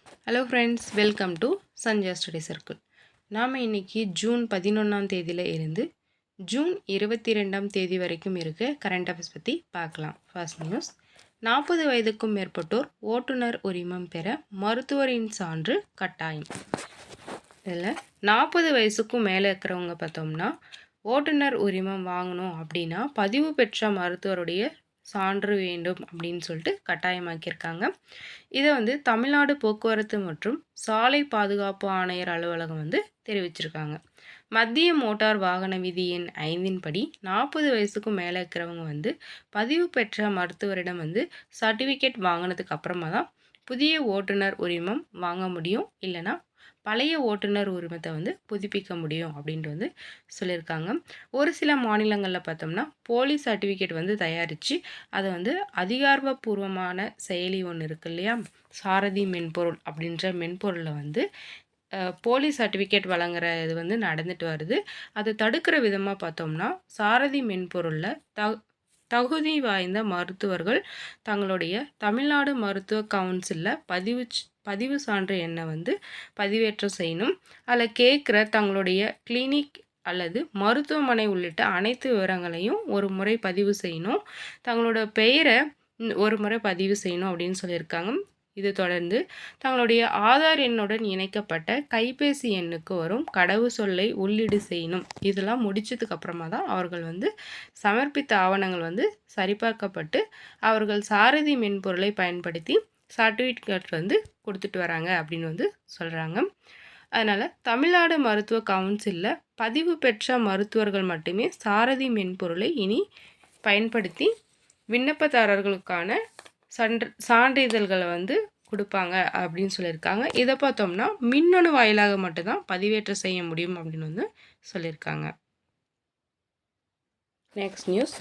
Hello friends, welcome to Sanjaya study circle. நாம் இன்றைக்கி June 11ஆம் தேதியில் இருந்து ஜூன் 22ஆம் தேதி வரைக்கும் இருக்க கரண்ட் அஃபேர்ஸ் பற்றி பார்க்கலாம். ஃபர்ஸ்ட் நியூஸ், 40 வயதுக்கும் மேற்பட்டோர் ஓட்டுநர் உரிமம் பெற மருத்துவரின் சான்று கட்டாயம். இதில் 40 வயசுக்கும் மேலே இருக்கிறவங்க பார்த்தோம்னா ஓட்டுநர் உரிமம் வாங்கணும் அப்படின்னா பதிவு பெற்ற மருத்துவருடைய சான்று வேண்டும் அப்படின்னு சொல்லிட்டு கட்டாயமாக்கியிருக்காங்க. இதை தமிழ்நாடு போக்குவரத்து மற்றும் சாலை பாதுகாப்பு ஆணையர் அலுவலகம் தெரிவிச்சிருக்காங்க. மத்திய மோட்டார் வாகன விதி எண் 5 படி 40 வயசுக்கும் மேலே இருக்கிறவங்க பதிவு பெற்ற மருத்துவரிடம் சர்டிஃபிகேட் வாங்கினதுக்கு அப்புறமா தான் புதிய ஓட்டுநர் உரிமம் வாங்க முடியும், இல்லைனா பழைய ஓட்டுநர் உரிமத்தை புதுப்பிக்க முடியும் அப்படின்ட்டு சொல்லியிருக்காங்க. ஒரு சில மாநிலங்களில் பார்த்தோம்னா போலி சர்டிஃபிகேட் தயாரித்து அதை அதிகாரப்பூர்வமான செயலி ஒன்று இருக்கு இல்லையா, சாரதி மென்பொருள் அப்படின்ற மென்பொருளில் போலி சர்டிஃபிகேட் வழங்குற இது நடந்துட்டு வருது. அதை தடுக்கிற விதமாக பார்த்தோம்னா சாரதி மென்பொருளில் தகுதி வாய்ந்த மருத்துவர்கள் தங்களுடைய தமிழ்நாடு மருத்துவ கவுன்சிலில் பதிவு சான்று எண்ணை பதிவேற்றம் செய்யணும். அதில் கேட்குற தங்களுடைய கிளினிக் அல்லது மருத்துவமனை உள்ளிட்ட அனைத்து விவரங்களையும் ஒரு முறை பதிவு செய்யணும். தங்களோட பெயரை ஒரு முறை பதிவு செய்யணும் அப்படின்னு சொல்லியிருக்காங்க. இது தொடர்ந்து தங்களுடைய ஆதார் எண்ணுடன் இணைக்கப்பட்ட கைபேசி எண்ணுக்கு வரும் கடவு சொல்லை உள்ளீடு செய்யணும். இதெல்லாம் முடிச்சதுக்கு அப்புறமா தான் அவர்கள் சமர்ப்பித்த ஆவணங்கள் சரிபார்க்கப்பட்டு அவர்கள் சாரதி மென்பொருளை பயன்படுத்தி சர்டிஃபிகேட் கொடுத்துட்டு வராங்க அப்படின்னு சொல்கிறாங்க. அதனால் தமிழ்நாடு மருத்துவ கவுன்சிலில் பதிவு பெற்ற மருத்துவர்கள் மட்டுமே சாரதி மென்பொருளை இனி பயன்படுத்தி விண்ணப்பதாரர்களுக்கான சான்றிதழ்களை கொடுப்பாங்க அப்படின்னு சொல்லியிருக்காங்க. இதை பார்த்தோம்னா மின்னணு வாயிலாக மட்டும்தான் பதிவேற்றம் செய்ய முடியும் அப்படின்னு சொல்லியிருக்காங்க. நெக்ஸ்ட் நியூஸ்,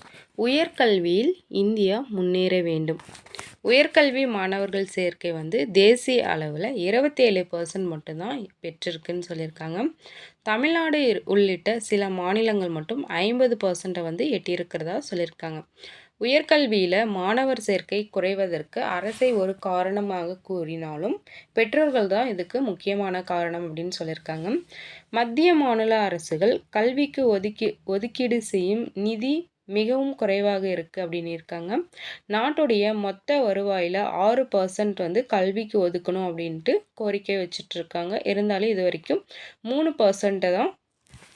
உயர்கல்வியில் இந்தியா முன்னேற வேண்டும். உயர்கல்வி மாணவர்கள் சேர்க்கை தேசிய அளவில் 27% மட்டும்தான் பெற்றிருக்குன்னு சொல்லியிருக்காங்க. தமிழ்நாடு உள்ளிட்ட சில மாநிலங்கள் மட்டும் 50% எட்டியிருக்கிறதா சொல்லியிருக்காங்க. உயர்கல்வியில் மாணவர் சேர்க்கை குறைவதற்கு அரசை ஒரு காரணமாக கூறினாலும் பெற்றோர்கள் தான் இதுக்கு முக்கியமான காரணம் அப்படின்னு சொல்லியிருக்காங்க. மத்திய மாநில அரசுகள் கல்விக்கு ஒதுக்கீடு செய்யும் நிதி மிகவும் குறைவாக இருக்குது அப்படின்னு இருக்காங்க. நாட்டுடைய மொத்த வருவாயில் 6% கல்விக்கு ஒதுக்கணும் அப்படின்ட்டு கோரிக்கை வச்சுட்ருக்காங்க. இருந்தாலும் இது வரைக்கும் 3% தான்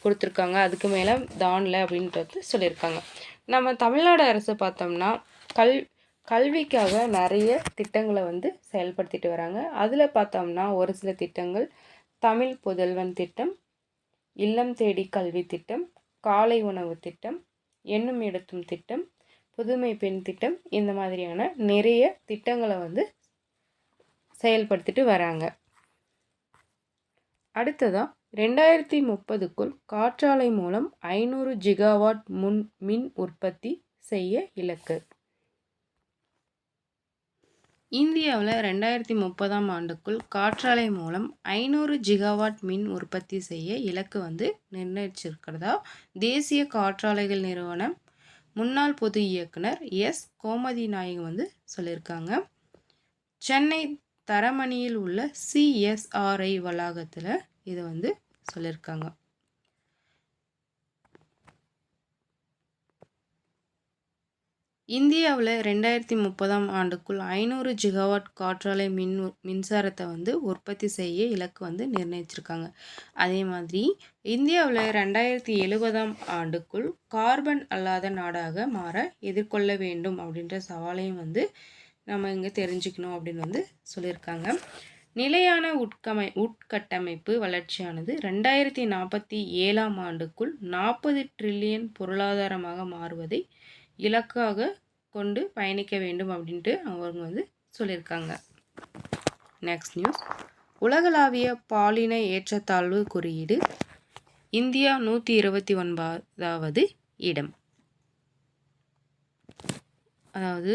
கொடுத்துருக்காங்க, அதுக்கு மேலே தானில் அப்படின்றது சொல்லியிருக்காங்க. நம்ம தமிழ்நாடு அரசு பார்த்தோம்னா கல்விக்காக நிறைய திட்டங்களை செயல்படுத்திட்டு வராங்க. அதில் பார்த்தோம்னா ஒரு சில திட்டங்கள் தமிழ் புதல்வன் திட்டம், இல்லம் தேடி கல்வி திட்டம், காலை உணவு திட்டம், எண்ணும் எடுத்தும் திட்டம், புதுமை பெண் திட்டம், இந்த மாதிரியான நிறைய திட்டங்களை செயல்படுத்திட்டு வராங்க. அடுத்ததாக 2030க்குள் காற்றாலை மூலம் 500 ஜிகாவாட் மின் உற்பத்தி செய்ய இலக்கு. இந்தியாவில் 2030ஆம் ஆண்டுக்குள் காற்றாலை மூலம் 500 ஜிகாவாட் மின் உற்பத்தி செய்ய இலக்கு நிர்ணயிச்சிருக்கிறதா தேசிய காற்றாலைகள் நிறுவனம் முன்னாள் பொது இயக்குனர் எஸ் கோமதி நாயகம் சொல்லியிருக்காங்க. சென்னை தரமணியில் உள்ள CSRI வளாகத்தில் இது சொல்லியிருக்காங்க. இந்தியாவில் 2030ஆம் ஆண்டுக்குள் 500 ஜிகாவாட் காற்றாலை மின்சாரத்தை உற்பத்தி செய்ய இலக்கு நிர்ணயிச்சிருக்காங்க. அதே மாதிரி இந்தியாவில் 2070ஆம் ஆண்டுக்குள் கார்பன் அல்லாத நாடாக மாற எதிர்கொள்ள வேண்டும் அப்படின்ற சவாலையும் நம்ம இங்கே தெரிஞ்சுக்கணும் அப்படின்னு சொல்லியிருக்காங்க. நிலையான உட்கட்டமைப்பு வளர்ச்சியானது 2047ஆம் ஆண்டுக்குள் 40 ட்ரில்லியன் பொருளாதாரமாக மாறுவதை இலக்காக கொண்டு பயணிக்க வேண்டும் அப்படின்ட்டு அவங்க சொல்லியிருக்காங்க. நெக்ஸ்ட் நியூஸ், உலகளாவிய பாலின ஏற்றத்தாழ்வு குறியீடு இந்தியா 129வது இடம். அதாவது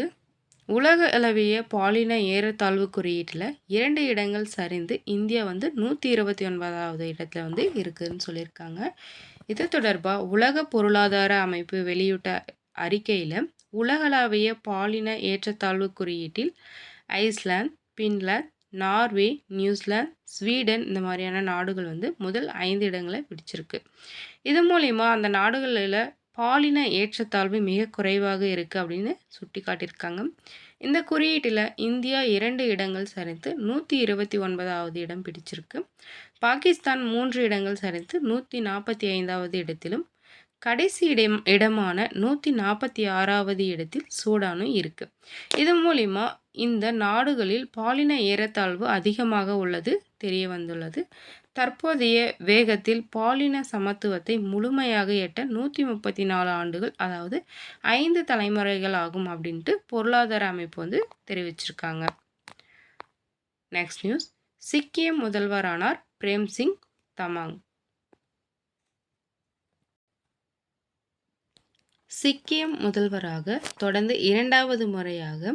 உலக அளவிய பாலின ஏற்றத்தாழ்வு குறியீட்டில் 2 இடங்கள் சரிந்து இந்தியா 129வது இடத்துல இருக்குதுன்னு சொல்லியிருக்காங்க. இது தொடர்பாக உலக பொருளாதார அமைப்பு வெளியிட்ட அறிக்கையில் உலகளாவிய பாலின ஏற்றத்தாழ்வு குறியீட்டில் Iceland, Finland, Norway, New Zealand, Sweden இந்த மாதிரியான நாடுகள் வந்து முதல் 5 இடங்களை பிடிச்சிருக்கு. இது மூலிமா அந்த நாடுகளில் பாலின ஏற்றத்தாழ்வு மிக குறைவாக இருக்குது அப்படின்னு சுட்டி காட்டியிருக்காங்க. இந்த குறியீட்டில் இந்தியா 2 இடங்கள் சரிந்து 129வது இடம் பிடிச்சிருக்கு. பாகிஸ்தான் 3 இடங்கள் சரிந்து 145வது இடத்திலும், கடைசி இடமான 146வது இடத்தில் சூடானும் இருக்குது. இது மூலிமா இந்த நாடுகளில் பாலின ஏறத்தாழ்வு அதிகமாக உள்ளது தெரிய வந்துள்ளது. தற்போதைய வேகத்தில் பாலின சமத்துவத்தை முழுமையாக எட்ட 134 ஆண்டுகள், அதாவது 5 தலைமுறைகள் ஆகும் அப்படின்ட்டு பொருளாதார அமைப்பு வந்து தெரிவிச்சிருக்காங்க. நெக்ஸ்ட் நியூஸ், சிக்கிம் முதல்வரானார் பிரேம்சிங் தமாங். சிக்கிம் முதல்வராக தொடர்ந்து 2வது முறையாக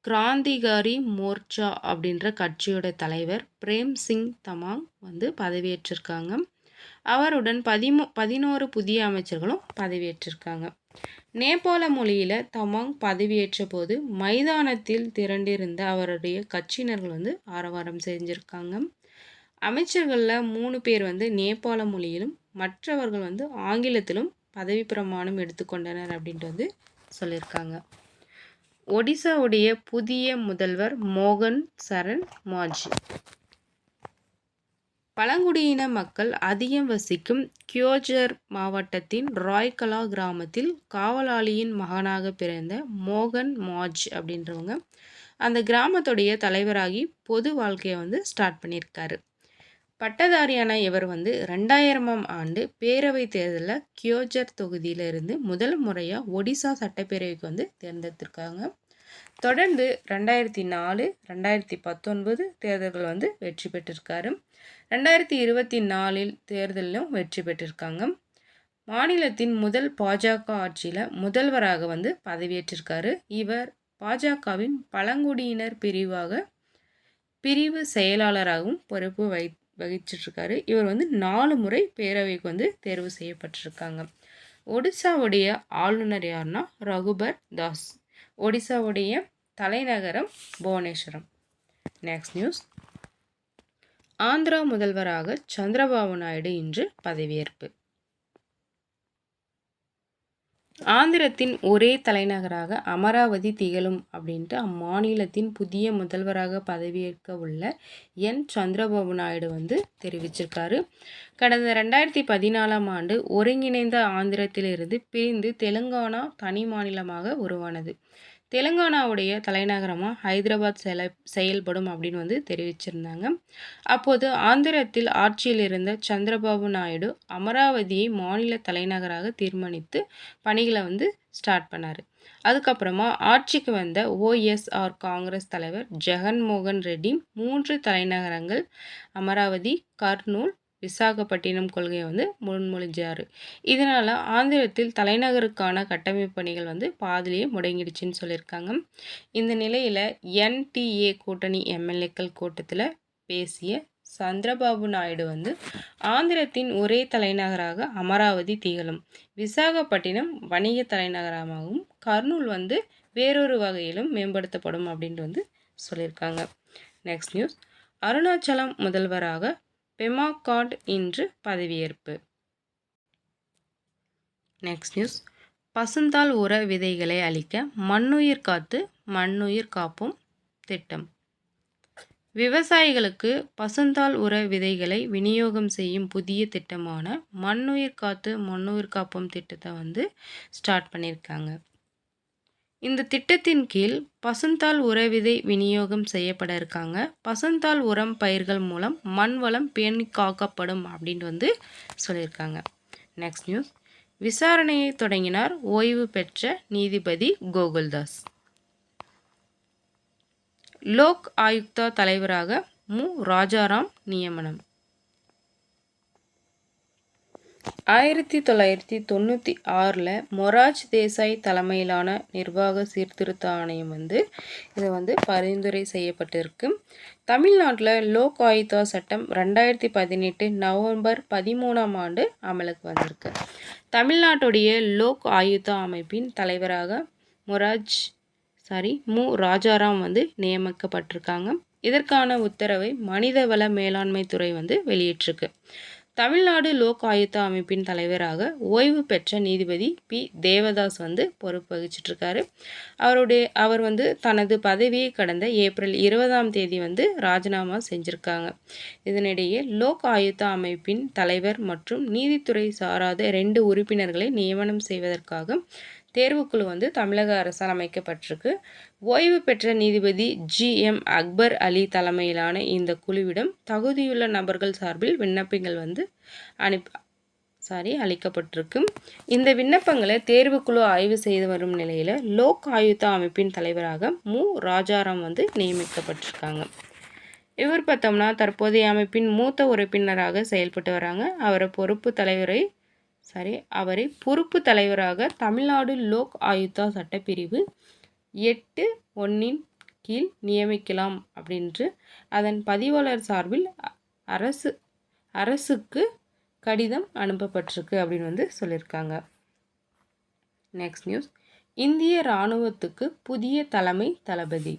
கிராந்திகாரி மோர்ச்சா அப்படின்ற கட்சியோட தலைவர் பிரேம்சிங் தமாங் வந்து பதவியேற்றிருக்காங்க. அவருடன் 11 புதிய அமைச்சர்களும் பதவியேற்றிருக்காங்க. நேபாள மொழியில் தமாங் பதவியேற்ற போது மைதானத்தில் திரண்டிருந்த அவருடைய கட்சியினர்கள் வந்து ஆரவாரம் செஞ்சுருக்காங்க. அமைச்சர்களில் 3 பேர் வந்து நேபாள மொழியிலும் மற்றவர்கள் வந்து ஆங்கிலத்திலும் பதவி பிரமாணம் எடுத்துக்கொண்டனர் அப்படின்ட்டு வந்து சொல்லியிருக்காங்க. ஒடிசாவுடைய புதிய முதல்வர் மோகன் சரண் மாஜி. பழங்குடியின மக்கள் அதிகம் வசிக்கும் கியோஜர் மாவட்டத்தின் ராய்கலா கிராமத்தில் காவலாளியின் மகனாக பிறந்த மோகன் மாஜ் அப்படின்றவங்க அந்த கிராமத்துடைய தலைவராகி பொது வாழ்க்கையை வந்து ஸ்டார்ட் பண்ணியிருக்காரு. பட்டதாரியான இவர் வந்து 2000ஆம் ஆண்டு பேரவை தேர்தலில் கியோஜர் தொகுதியிலிருந்து முதல் முறையாக ஒடிசா சட்டப்பேரவைக்கு வந்து தேர்ந்தெடுத்திருக்காங்க. தொடர்ந்து 2004, 2019 தேர்தல்கள் வந்து வெற்றி பெற்றிருக்காரு. 2024 தேர்தலிலும் வெற்றி பெற்றிருக்காங்க. மாநிலத்தின் முதல் பாஜக ஆட்சியில் முதல்வராக வந்து பதவியேற்றிருக்காரு. இவர் பாஜகவின் பழங்குடியினர் பிரிவு செயலாளராகவும் பொறுப்பு வகிச்சிட்ருக்காரு. இவர் வந்து 4 முறை பேரவைக்கு வந்து தேர்வு செய்யப்பட்டிருக்காங்க. ஒடிசாவுடைய ஆளுநர் யாருன்னா ரகுபர் தாஸ். ஒடிசாவுடைய தலைநகரம் புவனேஸ்வரம். நெக்ஸ்ட் நியூஸ், ஆந்திரா முதல்வராக சந்திரபாபு நாயுடு இன்று பதவியேற்பு. ஆந்திரத்தின் ஒரே தலைநகராக அமராவதி திகழும் அப்படின்ட்டு அம்மாநிலத்தின் புதிய முதல்வராக பதவியேற்க உள்ள என் சந்திரபாபு நாயுடு வந்து தெரிவிச்சிருக்காரு. கடந்த 2014ஆம் ஆண்டு ஒருங்கிணைந்த ஆந்திரத்திலிருந்து பிரிந்து தெலுங்கானா தனி மாநிலமாக உருவானது. தெலுங்கானாவுடைய தலைநகரமாக ஹைதராபாத் செயல்படும் அப்படின்னு வந்து தெரிவிச்சிருந்தாங்க. அப்போது ஆந்திரத்தில் ஆட்சியில் இருந்த சந்திரபாபு நாயுடு அமராவதியை மாநில தலைநகராக தீர்மானித்து பணிகளை வந்து ஸ்டார்ட் பண்ணார். அதுக்கப்புறமா ஆட்சிக்கு வந்த OSR காங்கிரஸ் தலைவர் ஜெகன்மோகன் ரெட்டி 3 தலைநகரங்கள் அமராவதி, கர்னூல், விசாகப்பட்டினம் கொள்கையை வந்து முன்மொழிஞ்சார். இதனால் ஆந்திரத்தில் தலைநகருக்கான கட்டமைப்பு பணிகள் வந்து பாதிலேயே முடங்கிடுச்சுன்னு சொல்லியிருக்காங்க. இந்த நிலையில் NTA கூட்டணி MLAக்கள் கூட்டத்தில் பேசிய சந்திரபாபு நாயுடு வந்து ஆந்திரத்தின் ஒரே தலைநகராக அமராவதி திகழும், விசாகப்பட்டினம் வணிக தலைநகரமாகவும், கர்னூல் வந்து வேறொரு வகையிலும் மேம்படுத்தப்படும் அப்படின்ட்டு வந்து சொல்லியிருக்காங்க. நெக்ஸ்ட் நியூஸ், அருணாச்சலம் முதல்வராக பெமா காண்ட் இன்று பதவியேற்பு. நெக்ஸ்ட் நியூஸ், பசுந்தாள் உர விதைகளை அளிக்க மண்ணுயிர் காத்து மண்ணுயிர் காப்போம் திட்டம். விவசாயிகளுக்கு பசுந்தாள் உர விதைகளை விநியோகம் செய்யும் புதிய திட்டமான மண்ணுயிர் காத்து மண்ணுயிர் காப்போம் திட்டத்தை வந்து ஸ்டார்ட் பண்ணியிருக்காங்க. இந்த திட்டத்தின் கீழ் பசுந்தாள் உர விதை விநியோகம் செய்யப்பட இருக்காங்க. பசுந்தாள் உரம் பயிர்கள் மூலம் மண் வளம் பேணி காக்கப்படும் அப்படின்ட்டு வந்து சொல்லியிருக்காங்க. நெக்ஸ்ட் நியூஸ், விசாரணையை தொடங்கினார் ஓய்வு பெற்ற நீதிபதி கோகுல்தாஸ். லோக் ஆயுக்தா தலைவராக மு ராஜாராம் நியமனம். 1996 மொரார்ஜி தேசாய் தலைமையிலான நிர்வாக சீர்திருத்த ஆணையம் வந்து இது வந்து பரிந்துரை செய்யப்பட்டிருக்கு. தமிழ்நாட்டில் லோக் ஆயுக்தா சட்டம் 2018 நவம்பர் 13ஆம் ஆண்டு அமலுக்கு வந்திருக்கு. தமிழ்நாட்டுடைய லோக் ஆயுக்தா அமைப்பின் தலைவராக மொரார்ஜி மு ராஜாராம் வந்து நியமிக்கப்பட்டிருக்காங்க. இதற்கான உத்தரவை மனிதவள மேலாண்மை துறை வந்து வெளியிட்டிருக்கு. தமிழ்நாடு லோக் ஆயுக்தா அமைப்பின் தலைவராக ஓய்வு பெற்ற நீதிபதி பி தேவதாஸ் வந்து பொறுப்பு வகிச்சிட்ருக்காரு. அவர் வந்து தனது பதவியை கடந்த ஏப்ரல் 20ஆம் தேதி வந்து ராஜினாமா செஞ்சுருக்காங்க. இதனிடையே லோக் ஆயுக்தா அமைப்பின் தலைவர் மற்றும் நீதித்துறை சாராத 2 உறுப்பினர்களை நியமனம் செய்வதற்காக தேர்வுக்குழு வந்து தமிழக அரசால் அமைக்கப்பட்டிருக்கு. ஓய்வு பெற்ற நீதிபதி GM அக்பர் அலி தலைமையிலான இந்த குழுவிடம் தகுதியுள்ள நபர்கள் சார்பில் விண்ணப்பங்கள் வந்து அளிக்கப்பட்டிருக்கு. இந்த விண்ணப்பங்களை தேர்வுக்குழு ஆய்வு செய்து வரும் நிலையில் லோக் ஆயுக்தா அமைப்பின் தலைவராக மு ராஜாராம் வந்து நியமிக்கப்பட்டிருக்காங்க. இவர் பார்த்தோம்னா தற்போதைய அமைப்பின் மூத்த உறுப்பினராக செயல்பட்டு வராங்க. அவரை பொறுப்பு தலைவராக தமிழ்நாடு லோக் ஆயுக்தா சட்டப்பிரிவு 8(1) கீழ் நியமிக்கலாம் அப்படின்று அதன் பதிவாளர் சார்பில் அரசுக்கு கடிதம் அனுப்பப்பட்டிருக்கு அப்படின்னு வந்து சொல்லியிருக்காங்க. நெக்ஸ்ட் நியூஸ், இந்திய இராணுவத்துக்கு புதிய தலைமை தளபதி.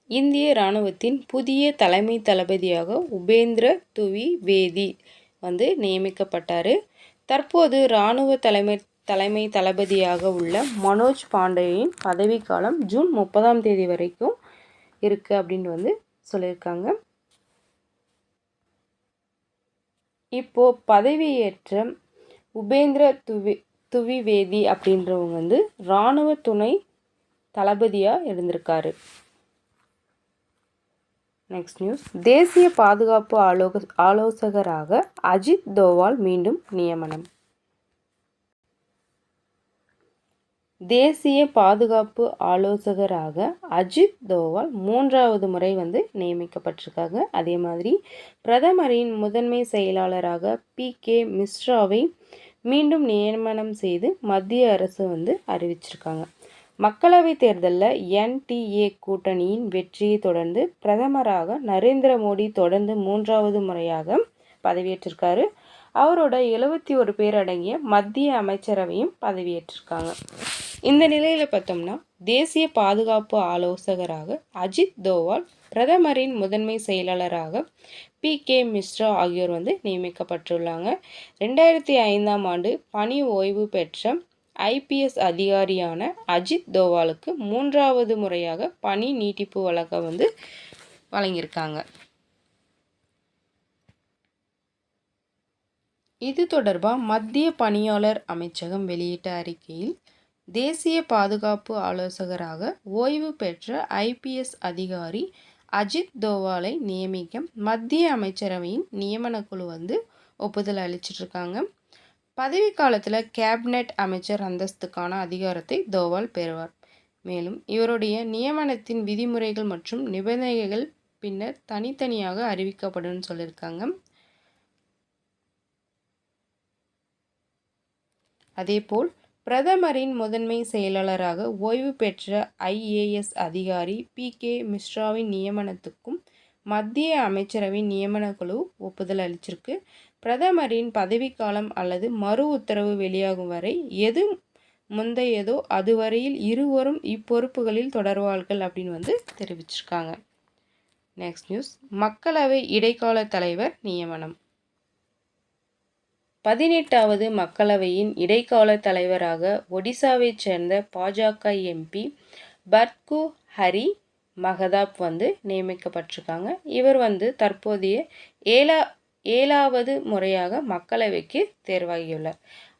இந்திய இராணுவத்தின் புதிய தலைமை தளபதியாக உபேந்திர துவிவேதி வந்து நியமிக்கப்பட்டார். தற்போது இராணுவ தலைமை தளபதியாக உள்ள மனோஜ் பாண்டேயின் பதவிக்காலம் ஜூன் 30ஆம் தேதி வரைக்கும் இருக்குது அப்படின்னு வந்து சொல்லியிருக்காங்க. இப்போது பதவியேற்ற உபேந்திர துவிவேதி அப்படின்றவங்க வந்து இராணுவ துணை தளபதியாக இருந்திருக்காரு. நெக்ஸ்ட் நியூஸ், தேசிய பாதுகாப்பு ஆலோசகராக அஜித் தோவால் மீண்டும் நியமனம். தேசிய பாதுகாப்பு ஆலோசகராக அஜித் தோவால் 3வது முறை வந்து நியமிக்கப்பட்டிருக்காங்க. அதே மாதிரி பிரதமரின் முதன்மை செயலாளராக PK மிஸ்ராவை மீண்டும் நியமனம் செய்து மத்திய அரசு வந்து அறிவிச்சிருக்காங்க. மக்களவைத் தேர்தலில் NTA கூட்டணியின் வெற்றியை தொடர்ந்து பிரதமராக நரேந்திர மோடி தொடர்ந்து 3வது முறையாக பதவியேற்றிருக்காரு. அவரோட 71 பேர் அடங்கிய மத்திய அமைச்சரவையும் பதவியேற்றிருக்காங்க. இந்த நிலையில் பார்த்தோம்னா தேசிய பாதுகாப்பு ஆலோசகராக அஜித் தோவால், பிரதமரின் முதன்மை செயலாளராக PK மிஸ்ரா ஆகியோர் வந்து நியமிக்கப்பட்டுள்ளாங்க. 2005ஆம் ஆண்டு பணி ஓய்வு பெற்ற IPS அதிகாரியான அஜித் தோவாலுக்கு 3வது முறையாக பணி நீட்டிப்பு வழங்கியிருக்காங்க. இது தொடர்பாக மத்திய பணியாளர் அமைச்சகம் வெளியிட்ட அறிக்கையில், தேசிய பாதுகாப்பு ஆலோசகராக ஓய்வு பெற்ற IPS அதிகாரி அஜித் தோவாலை நியமிக்க மத்திய அமைச்சரவையின் நியமனக்குழு வந்து ஒப்புதல் அளிச்சிட்ருக்காங்க. பதவிக்காலத்தில் கேபினெட் அமைச்சர் அந்தஸ்துக்கான அதிகாரத்தை தோவால் பெறுவார். மேலும் இவருடைய நியமனத்தின் விதிமுறைகள் மற்றும் நிபந்தனைகள் பின்னர் தனித்தனியாக அறிவிக்கப்படும் சொல்லியிருக்காங்க. அதேபோல் பிரதமரின் முதன்மை செயலாளராக ஓய்வு பெற்ற IAS அதிகாரி PK மிஸ்ராவின் நியமனத்துக்கும் மத்திய அமைச்சரவை நியமனக்குழு ஒப்புதல் அளிச்சிருக்கு. பிரதமரின் பதவிக்காலம் அல்லது மறு உத்தரவு வெளியாகும் வரை எது முந்தையதோ அதுவரையில் இருவரும் இப்பொறுப்புகளில் தொடர்வார்கள் அப்படின்னு வந்து தெரிவிச்சிருக்காங்க. நெக்ஸ்ட் நியூஸ், மக்களவை இடைக்கால தலைவர் நியமனம். 18வது மக்களவையின் இடைக்கால தலைவராக ஒடிசாவைச் சேர்ந்த பாஜக MP பர்கு ஹரி மகதாப் வந்து நியமிக்கப்பட்டிருக்காங்க. இவர் வந்து தற்போதைய 7வது முறையாக மக்களவைக்கு தேர்வாகியுள்ளார்.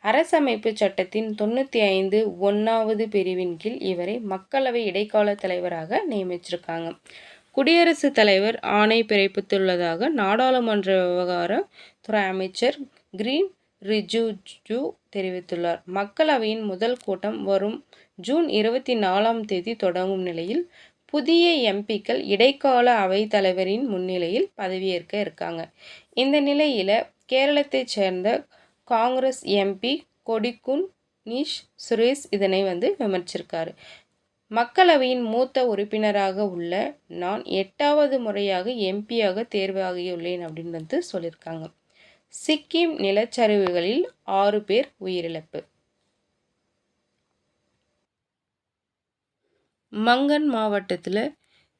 அரசமைப்பு சட்டத்தின் 95(1) பிரிவின் கீழ் இவரை மக்களவை இடைக்கால தலைவராக நியமிச்சிருக்காங்க. குடியரசுத் தலைவர் ஆணை பிறப்பித்துள்ளதாக நாடாளுமன்ற விவகார துறை அமைச்சர் கிரண் ரிஜிஜு தெரிவித்துள்ளார். மக்களவையின் முதல் கூட்டம் வரும் ஜூன் 24ஆம் தேதி தொடங்கும் நிலையில் புதிய MPக்கள் இடைக்கால அவைத் தலைவரின் முன்னிலையில் பதவியேற்க இருக்காங்க. இந்த நிலையில் கேரளத்தைச் சேர்ந்த காங்கிரஸ் MP கொடிக்குன்னில் சுரேஷ் இதனை வந்து விமர்சிச்சிருக்காரு. மக்களவையின் மூத்த உறுப்பினராக உள்ள நான் 8வது முறையாக MPயாக தேர்வாகியுள்ளேன் அப்படின்னு வந்து சொல்லியிருக்காங்க. சிக்கிம் நிலச்சரிவுகளில் 6 பேர் உயிரிழப்பு. மங்கன் மாவட்டத்தில்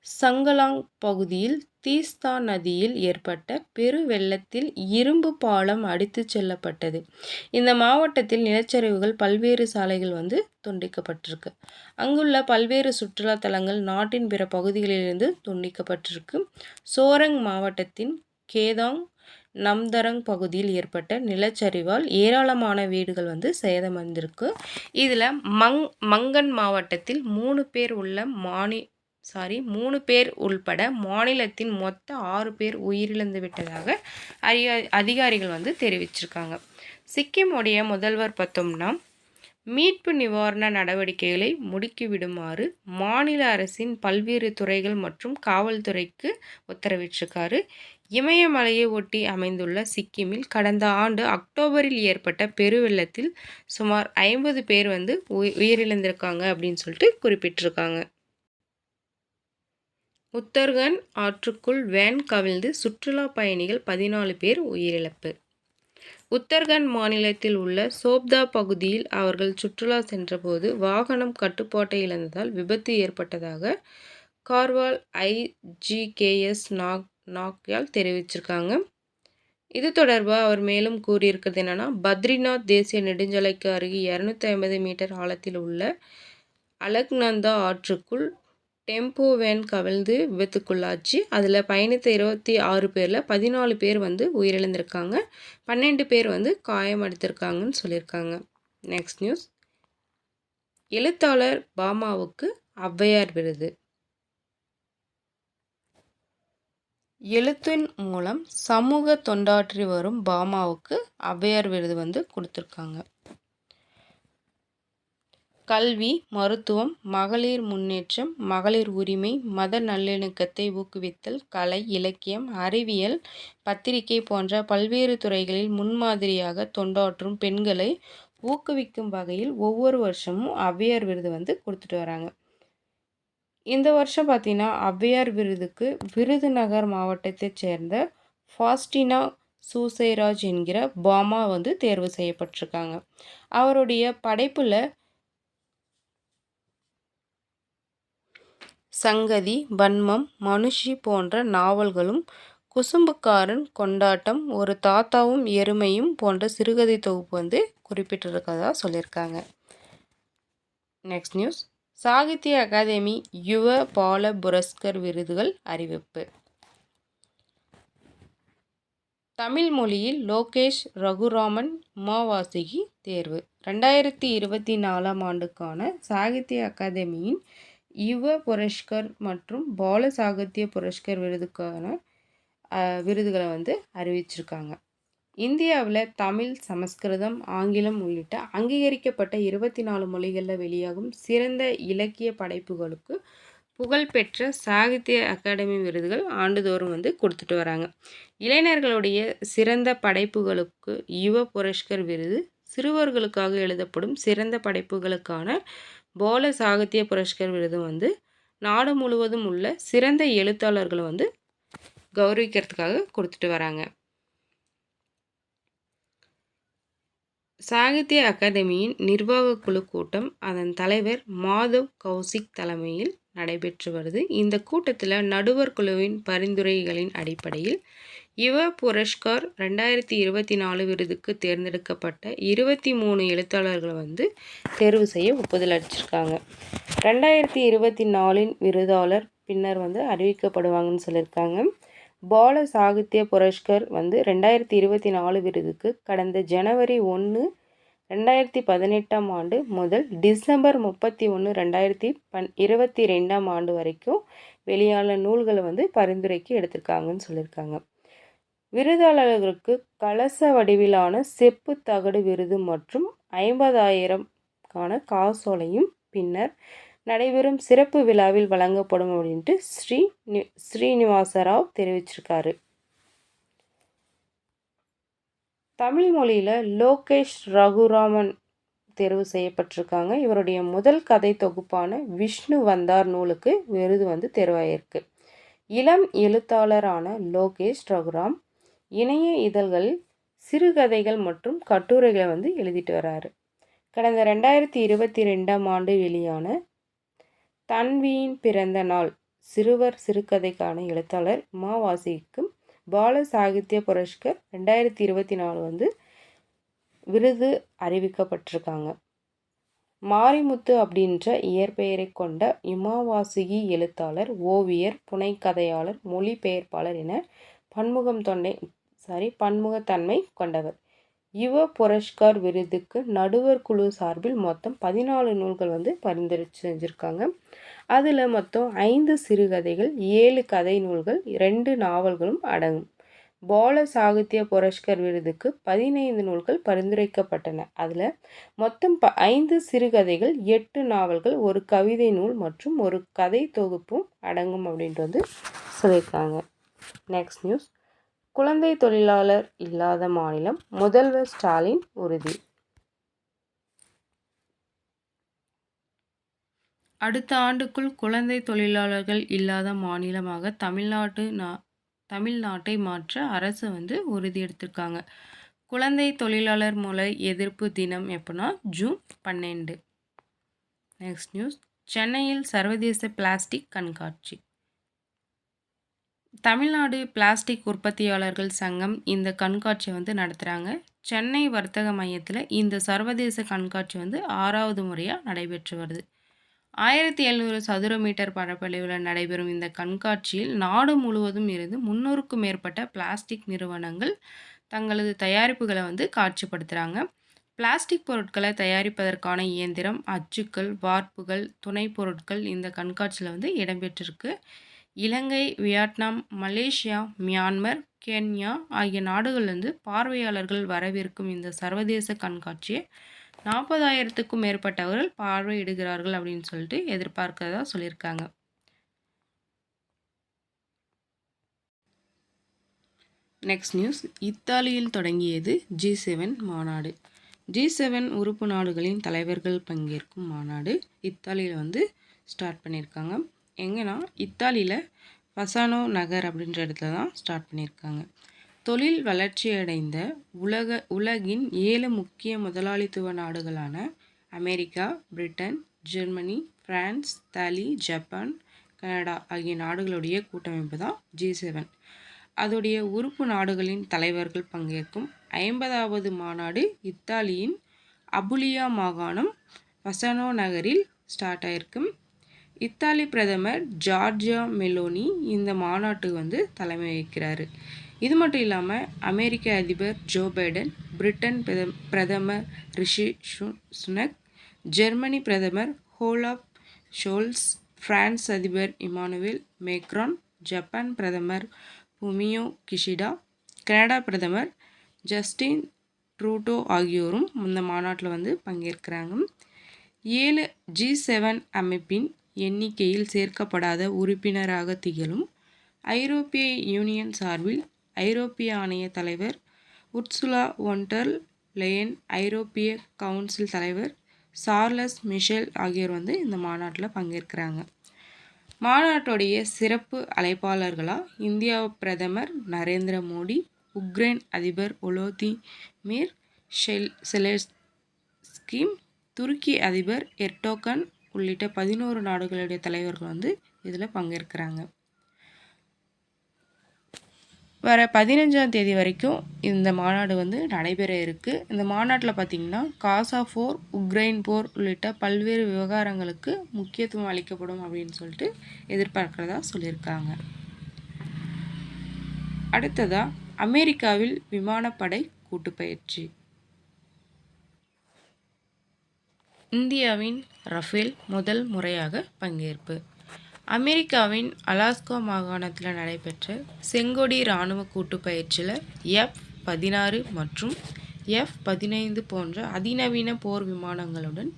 சங்கலாங் பகுதியில் தீஸ்தா நதியில் ஏற்பட்ட பெருவெள்ளத்தில் இரும்பு பாலம் அடித்துச் செல்லப்பட்டது. இந்த மாவட்டத்தில் நிலச்சரிவுகள் பல்வேறு சாலைகள் துண்டிக்கப்பட்டிருக்கு. அங்குள்ள பல்வேறு சுற்றுலா தலங்கள் நாட்டின் பிற பகுதிகளிலிருந்து துண்டிக்கப்பட்டிருக்கு. சோரங் மாவட்டத்தின் கேதாங் நம்தரங் பகுதியில் ஏற்பட்ட நிலச்சரிவால் ஏராளமான வீடுகள் சேதமடைந்திருக்கு. இதில் மங்கன் மாவட்டத்தில் 3 பேர் உள்பட மாநிலத்தின் மொத்த 6 பேர் உயிரிழந்து விட்டதாக அதிகாரிகள் தெரிவிச்சிருக்காங்க. சிக்கிமுடைய முதல்வர் பார்த்தோம்னா மீட்பு நிவாரண நடவடிக்கைகளை முடுக்கிவிடுமாறு மாநில அரசின் பல்வேறு துறைகள் மற்றும் காவல்துறைக்கு உத்தரவிட்டிருக்காரு. இமயமலையை ஒட்டி அமைந்துள்ள சிக்கிமில் கடந்த ஆண்டு அக்டோபரில் ஏற்பட்ட பெருவெள்ளத்தில் சுமார் 50 பேர் உயிரிழந்திருக்காங்க அப்படின்னு சொல்லிட்டு குறிப்பிட்டிருக்காங்க. உத்தர்கண்ட் ஆற்றுக்குள் வேன் கவிழ்ந்து சுற்றுலா பயணிகள் 14 பேர் உயிரிழப்பு. உத்தர்கண்ட் மாநிலத்தில் உள்ள சோப்தா பகுதியில் அவர்கள் சுற்றுலா சென்றபோது வாகனம் கட்டுப்பாட்டை இழந்ததால் விபத்து ஏற்பட்டதாக கார்வால் IGKS நாக்யால் தெரிவிச்சிருக்காங்க. இது தொடர்பாக அவர் மேலும் கூறியிருக்கிறது என்னன்னா, பத்ரிநாத் தேசிய நெடுஞ்சாலைக்கு அருகே 250 மீட்டர் ஆழத்தில் உள்ள அலக்நந்தா ஆற்றுக்குள் டெம்போ வேன் கவிழ்ந்து விபத்துக்குள்ளாச்சு. அதில் பயணித்த 26 பேரில் 14 பேர் உயிரிழந்திருக்காங்க, 12 பேர் காயமடைந்திருக்காங்கன்னு சொல்லியிருக்காங்க. நெக்ஸ்ட் நியூஸ், எழுத்தாளர் பாமாவுக்கு ஔவையார் விருது. எழுத்தின் மூலம் சமூக தொண்டாற்றி வரும் பாமாவுக்கு ஔவையார் விருது கொடுத்துருக்காங்க. கல்வி, மருத்துவம், மகளிர் முன்னேற்றம், மகளிர் உரிமை, மத நல்லிணக்கத்தை ஊக்குவித்தல், கலை, இலக்கியம், அறிவியல், பத்திரிகை போன்ற பல்வேறு துறைகளில் முன்மாதிரியாக தொண்டாற்றும் பெண்களை ஊக்குவிக்கும் வகையில் ஒவ்வொரு வருஷமும் ஔவையார் விருது கொடுத்துட்டு வராங்க. இந்த வருஷம் பார்த்தீங்கன்னா ஔவையார் விருதுக்கு விருதுநகர் மாவட்டத்தைச் சேர்ந்த ஃபாஸ்டினா சூசைராஜ் என்கிற பாமா தேர்வு செய்யப்பட்டிருக்காங்க. அவருடைய படைப்பில் சங்கதி, வன்மம், மனுஷி போன்ற நாவல்களும், குசும்புக்காரன், கொண்டாட்டம், ஒரு தாத்தாவும் எருமையும் போன்ற சிறுகதை தொகுப்பு குறிப்பிட்டிருக்கிறதா சொல்லியிருக்காங்க. நெக்ஸ்ட் நியூஸ், சாகித்ய அகாதமி யுவ பால புரஸ்கர் விருதுகள் அறிவிப்பு. தமிழ் மொழியில் லோகேஷ் ரகுராமன் உமாவாசுகி தேர்வு. 2024 ஆண்டுக்கான சாகித்ய அகாதமியின் யுவ புரஸ்கர் மற்றும் பால சாகித்ய புரஸ்கர் விருதுக்கான விருதுகளை அறிவிச்சிருக்காங்க. இந்தியாவில் தமிழ், சமஸ்கிருதம், ஆங்கிலம் உள்ளிட்ட அங்கீகரிக்கப்பட்ட 24 மொழிகளில் வெளியாகும் சிறந்த இலக்கிய படைப்புகளுக்கு புகழ்பெற்ற சாகித்ய அகாடமி விருதுகள் ஆண்டுதோறும் கொடுத்துட்டு வராங்க. இளைஞர்களுடைய சிறந்த படைப்புகளுக்கு யுவ புரஸ்கர் விருது, சிறுவர்களுக்காக எழுதப்படும் சிறந்த படைப்புகளுக்கான பால சாகித்ய புரஸ்கர் விருது நாடு முழுவதும் உள்ள சிறந்த எழுத்தாளர்களை கௌரவிக்கிறதுக்காக கொடுத்துட்டு வராங்க. சாகித்ய அகாதமியின் நிர்வாக குழு கூட்டம் அதன் தலைவர் மாதவ் கௌசிக் தலைமையில் நடைபெற்று வருது. இந்த கூட்டத்தில் நடுவர் குழுவின் பரிந்துரைகளின் அடிப்படையில் யுவ புரஸ்கார் 2024 விருதுக்கு தேர்ந்தெடுக்கப்பட்ட 23 எழுத்தாளர்களை தேர்வு செய்ய ஒப்புதல் அளிச்சிருக்காங்க. 2024 விருதாளர் பின்னர் அறிவிக்கப்படுவாங்கன்னு சொல்லியிருக்காங்க. பால சாகித்ய புரஸ்கர் 2024 விருதுக்கு கடந்த ஜனவரி 1, 2018 ஆண்டு முதல் டிசம்பர் 31, 2022 ஆண்டு வரைக்கும் வெளியான நூல்களை பரிந்துரைக்கு எடுத்திருக்காங்கன்னு சொல்லியிருக்காங்க. விருதாளர்களுக்கு கலச வடிவிலான செப்பு தகடு விருது மற்றும் 50,000 காசோலையும் பின்னர் நடைபெறும் சிறப்பு விழாவில் வழங்கப்படும் அப்படின்ட்டு ஸ்ரீனிவாசராவ் தெரிவிச்சிருக்காரு. தமிழ் மொழியில் லோகேஷ் ரகுராமன் தேர்வு செய்யப்பட்டிருக்காங்க. இவருடைய முதல் கதை தொகுப்பான விஷ்ணு வந்தார் நூலுக்கு விருது தேர்வாயிருக்கு. இளம் எழுத்தாளரான லோகேஷ் ரகுராம் இணைய இதழ்களில் சிறுகதைகள் மற்றும் கட்டுரைகளை எழுதிட்டு வராரு. கடந்த 2022 ஆண்டு வெளியான தன்வியின் பிறந்த நாள் சிறுவர் சிறுகதைக்கான எழுத்தாளர் வாசிக்கும் பால சாகித்ய புரஸ்கர் 2024 விருது அறிவிக்கப்பட்டிருக்காங்க. மாரிமுத்து அப்படின்ற இயற்பெயரை கொண்ட இமாவாசிகி எழுத்தாளர், ஓவியர், புனைக்கதையாளர், மொழிபெயர்ப்பாளர் என பன்முகத்தன்மை கொண்டவர். யுவ புரஸ்கார் விருதுக்கு நடுவர் குழு சார்பில் மொத்தம் 14 நூல்கள் பரிந்துரை செஞ்சுருக்காங்க. அதில் மொத்தம் 5 சிறுகதைகள், 7 கதை நூல்கள், 2 நாவல்களும் அடங்கும். பால சாகித்ய புரஸ்கர் விருதுக்கு 15 நூல்கள் பரிந்துரைக்கப்பட்டன. அதில் மொத்தம் 5 சிறுகதைகள், 8 நாவல்கள், ஒரு கவிதை நூல் மற்றும் ஒரு கதை தொகுப்பும் அடங்கும் அப்படின்ட்டு சொல்லியிருக்காங்க. Next news. குழந்தை தொழிலாளர் இல்லாத மாநிலம், முதல்வர் ஸ்டாலின் உறுதி. அடுத்த ஆண்டுக்குள் குழந்தை தொழிலாளர்கள் இல்லாத மாநிலமாக தமிழ்நாட்டை மாற்ற அரசு உறுதி எடுத்திருக்காங்க. குழந்தை தொழிலாளர் முறை எதிர்ப்பு தினம் எப்போனா ஜூன் 12. Next news. சென்னையில் சர்வதேச பிளாஸ்டிக் கண்காட்சி. தமிழ்நாடு பிளாஸ்டிக் உற்பத்தியாளர்கள் சங்கம் இந்த கண்காட்சியை நடத்துகிறாங்க. சென்னை வர்த்தக மையத்தில் இந்த சர்வதேச கண்காட்சி 6வது முறையாக நடைபெற்று வருது. 1700 சதுர மீட்டர் பரப்பளவில் நடைபெறும் இந்த கண்காட்சியில் நாடு முழுவதும் இருந்து 300க்கும் மேற்பட்ட பிளாஸ்டிக் நிறுவனங்கள் தங்களது தயாரிப்புகளை காட்சிப்படுத்துகிறாங்க. பிளாஸ்டிக் பொருட்களை தயாரிப்பதற்கான இயந்திரம், அச்சுக்கள், வார்ப்புகள், துணை பொருட்கள் இந்த கண்காட்சியில் இடம்பெற்றிருக்கு. இலங்கை, வியட்நாம், மலேசியா, மியான்மர், கென்யா ஆகிய நாடுகள்லேருந்து பார்வையாளர்கள் வரவிருக்கும் இந்த சர்வதேச கண்காட்சியை 40,000க்கும் மேற்பட்டவர்கள் பார்வையிடுகிறார்கள் அப்படின்னு சொல்லிட்டு எதிர்பார்க்கிறதா சொல்லியிருக்காங்க. Next news. இத்தாலியில் தொடங்கியது G7 மாநாடு. G7 உறுப்பு நாடுகளின் தலைவர்கள் பங்கேற்கும் மாநாடு இத்தாலியில் ஸ்டார்ட் பண்ணியிருக்காங்க. எங்கன்னா இத்தாலியில் பசானோ நகர் அப்படின்ற இடத்துல தான் ஸ்டார்ட் பண்ணியிருக்காங்க. தொழில் வளர்ச்சியடைந்த உலகின் 7 முக்கிய முதலாளித்துவ நாடுகளான America, Britain, Germany, France, Italy, Japan, Canada ஆகிய நாடுகளுடைய கூட்டமைப்பு தான் G7. அதோடைய உறுப்பு நாடுகளின் தலைவர்கள் பங்கேற்கும் 50வது மாநாடு இத்தாலியின் அபுலியா மாகாணம் பசானோ நகரில் ஸ்டார்ட் ஆயிருக்கும். இத்தாலி பிரதமர் ஜார்ஜியா மெலோனி இந்த மாநாட்டுக்கு தலைமை வகிக்கிறாரு. இது மட்டும் இல்லாமல் அமெரிக்க அதிபர் ஜோ பைடன், பிரிட்டன் பிரதமர் ரிஷி சுனக், ஜெர்மனி பிரதமர் ஓலாஃப் ஷோல்ஸ், பிரான்ஸ் அதிபர் இமானுவேல் மேக்ரான், ஜப்பான் பிரதமர் ஃபுமியோ கிஷிடா, கனடா பிரதமர் ஜஸ்டின் ட்ரூடோ ஆகியோரும் இந்த மாநாட்டில் பங்கேற்கிறாங்க. 7 G7 அமைப்பின் எண்ணிக்கையில் சேர்க்கப்படாத உறுப்பினராக திகழும் ஐரோப்பிய யூனியன் சார்பில் ஐரோப்பிய ஆணைய தலைவர் உர்சுலா ஒன்டர் லெயன், ஐரோப்பிய கவுன்சில் தலைவர் சார்லஸ் மிஷேல் ஆகியோர் இந்த மாநாட்டில் பங்கேற்கிறாங்க. மாநாட்டுடைய சிறப்பு அழைப்பாளர்களாக இந்தியா பிரதமர் நரேந்திர மோடி, உக்ரைன் அதிபர் வோலோதிமிர் செலென்ஸ்கி, துருக்கி அதிபர் எர்டோகன் உள்ளிட்ட 11 நாடுகளுடைய தலைவர்கள் இதில் பங்கேற்கிறாங்க. வர 15ஆம் தேதி வரைக்கும் இந்த மாநாடு நடைபெற இருக்குது. இந்த மாநாட்டில் பார்த்திங்கன்னா காசா போர், உக்ரைன் போர் உள்ளிட்ட பல்வேறு விவகாரங்களுக்கு முக்கியத்துவம் அளிக்கப்படும் அப்படின்னு சொல்லிட்டு எதிர்பார்க்கிறதா சொல்லியிருக்காங்க. அடுத்ததாக அமெரிக்காவில் விமானப்படை கூட்டுப்பயிற்சி. இந்தியாவின் ரஃபேல் முதல் முறையாக பங்கேற்பு. அமெரிக்காவின் அலாஸ்கா மாகாணத்தில் நடைபெற்ற செங்கொடி இராணுவ கூட்டுப்பயிற்சியில் F-16 மற்றும் F-15 போன்ற அதிநவீன போர் விமானங்களுடன்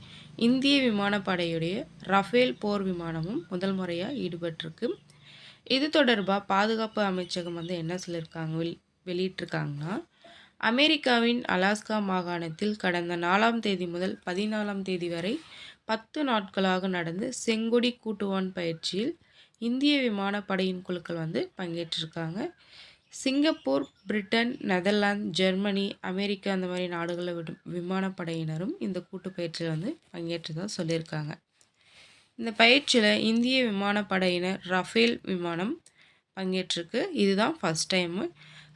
இந்திய விமானப்படையுடைய ரஃபேல் போர் விமானமும் முதல் முறையாக ஈடுபட்டிருக்கு. இது தொடர்பாக பாதுகாப்பு அமைச்சகம் என்ன சொல்லியிருக்காங்க வெளியிட்டிருக்காங்கன்னா, அமெரிக்காவின் அலாஸ்கா மாகாணத்தில் கடந்த 4ஆம் தேதி முதல் 14ஆம் தேதி வரை 10 நாட்களாக நடந்த செங்கொடி கூட்டுவான் பயிற்சியில் இந்திய விமானப்படையின் குழுக்கள் பங்கேற்றிருக்காங்க. Singapore, Britain, Netherlands, Germany, America அந்த மாதிரி நாடுகளில் விமானப்படையினரும் இந்த கூட்டு பயிற்சியில் பங்கேற்றதாக சொல்லியிருக்காங்க. இந்த பயிற்சியில் இந்திய விமானப்படையினர் ரஃபேல் விமானம் பங்கேற்றிருக்கு. இதுதான் ஃபஸ்ட் டைமு.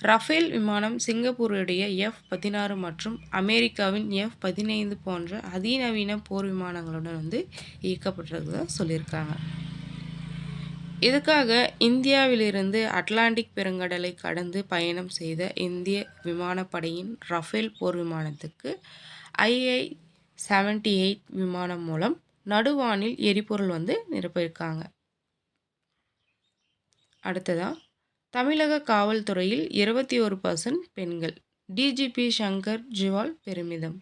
ரஃபேல் விமானம் சிங்கப்பூருடைய F-16 மற்றும் அமெரிக்காவின் F-15 போன்ற அதிநவீன போர் விமானங்களுடன் இயக்கப்பட்டிருக்கிறதா சொல்லியிருக்காங்க. இதுக்காக இந்தியாவிலிருந்து அட்லாண்டிக் பெருங்கடலை கடந்து பயணம் செய்த இந்திய விமானப்படையின் ரஃபேல் போர் விமானத்துக்கு II-78 விமானம் மூலம் நடுவானில் எரிபொருள் நிரப்பியிருக்காங்க. அடுத்ததாக தமிழக காவல்துறையில் 21% பெண்கள். டிஜிபி சங்கர் ஜிவால் பெருமிதம்.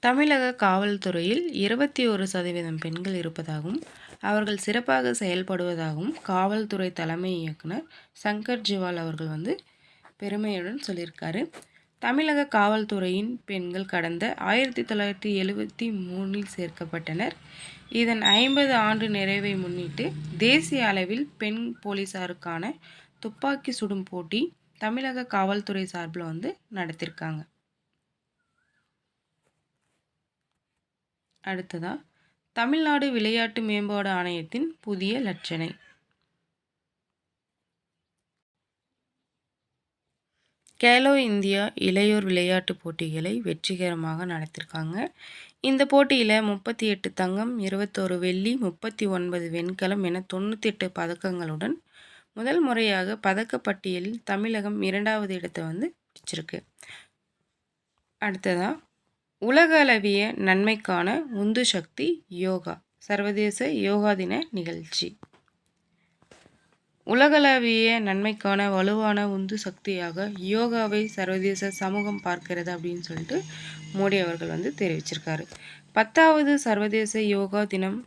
தமிழக காவல்துறையில் 21% பெண்கள் இருப்பதாகவும் அவர்கள் சிறப்பாக செயல்படுவதாகவும் காவல்துறை தலைமை இயக்குனர் சங்கர் ஜிவால் அவர்கள் பெருமையுடன் சொல்லியிருக்காரு. தமிழக காவல்துறையின் பெண்கள் கடந்த 1973 சேர்க்கப்பட்டனர். இதன் 50 ஆண்டு நிறைவை முன்னிட்டு தேசிய அளவில் பெண் போலீசாருக்கான துப்பாக்கி சுடும் போட்டி தமிழக காவல்துறை சார்பில் நடத்தியிருக்காங்க. அடுத்ததாக தமிழ்நாடு விளையாட்டு மேம்பாடு ஆணையத்தின் புதிய லட்சணை. கேலோ இந்தியா இளையோர் விளையாட்டு போட்டிகளை வெற்றிகரமாக நடத்தியிருக்காங்க. இந்த போட்டியில் 38 தங்கம், 21 வெள்ளி, 39 வெண்கலம் என 98 பதக்கங்களுடன் முதல் முறையாக பதக்கப்பட்டியலில் தமிழகம் 2வது இடத்தை பிடிச்சிருக்கு. அடுத்ததாக உலக அளவிய நன்மைக்கான உந்து சக்தி யோகா சர்வதேச யோகா தின நிகழ்ச்சி. உலகளவிய நன்மைக்கான வலுவான உந்து சக்தியாக யோகாவை சர்வதேச சமூகம் பார்க்கிறது அப்படின்னு சொல்லிட்டு மோடி அவர்கள் தெரிவிச்சிருக்காரு. 10வது சர்வதேச யோகா தினம்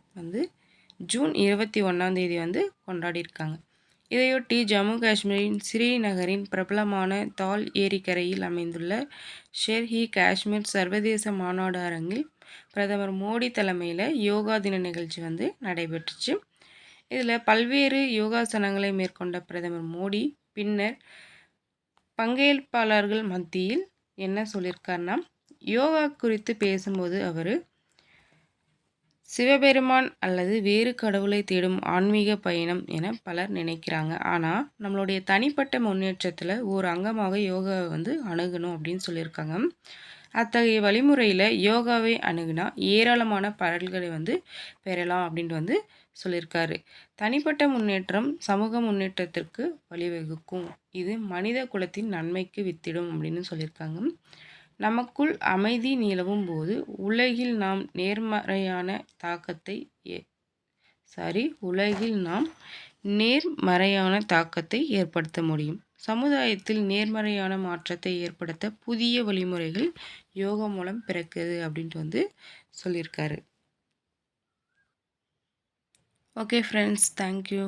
ஜூன் 21 கொண்டாடியிருக்காங்க. இதையொட்டி ஜம்மு காஷ்மீரின் ஸ்ரீநகரின் பிரபலமான தால் ஏரிக்கரையில் அமைந்துள்ள ஷேர்-இ காஷ்மீர் சர்வதேச மாநாடு அரங்கில் பிரதமர் மோடி தலைமையில் யோகா தின நிகழ்ச்சி நடைபெற்றுச்சு. இதில் பல்வேறு யோகாசனங்களை மேற்கொண்ட பிரதமர் மோடி பின்னர் பங்கேற்பாளர்கள் மத்தியில் என்ன சொல்லியிருக்காருன்னா, யோகா குறித்து பேசும்போது அவர் சிவபெருமான் அல்லது வேறு கடவுளை தேடும் ஆன்மீக பயணம் என பலர் நினைக்கிறாங்க. ஆனால் நம்மளுடைய தனிப்பட்ட முன்னேற்றத்தில் ஒரு அங்கமாக யோகாவை அணுகணும் அப்படின்னு சொல்லியிருக்காங்க. அத்தகைய வழிமுறையில் யோகாவை அணுகுனா ஏராளமான பலன்களை பெறலாம் அப்படின்ட்டு சொல்லியிருக்காரு. தனிப்பட்ட முன்னேற்றம் சமூக முன்னேற்றத்திற்கு வழிவகுக்கும். இது மனித குலத்தின் நன்மைக்கு வித்திடும் அப்படின்னு சொல்லியிருக்காங்க. நமக்குள் அமைதி நிலவும் போது உலகில் நாம் நேர்மறையான தாக்கத்தை ஏற்படுத்த முடியும். சமுதாயத்தில் நேர்மறையான மாற்றத்தை ஏற்படுத்த புதிய வழிமுறைகள் யோகா மூலம் பிறக்குது அப்படின்ட்டு சொல்லியிருக்காரு. Okay friends, thank you.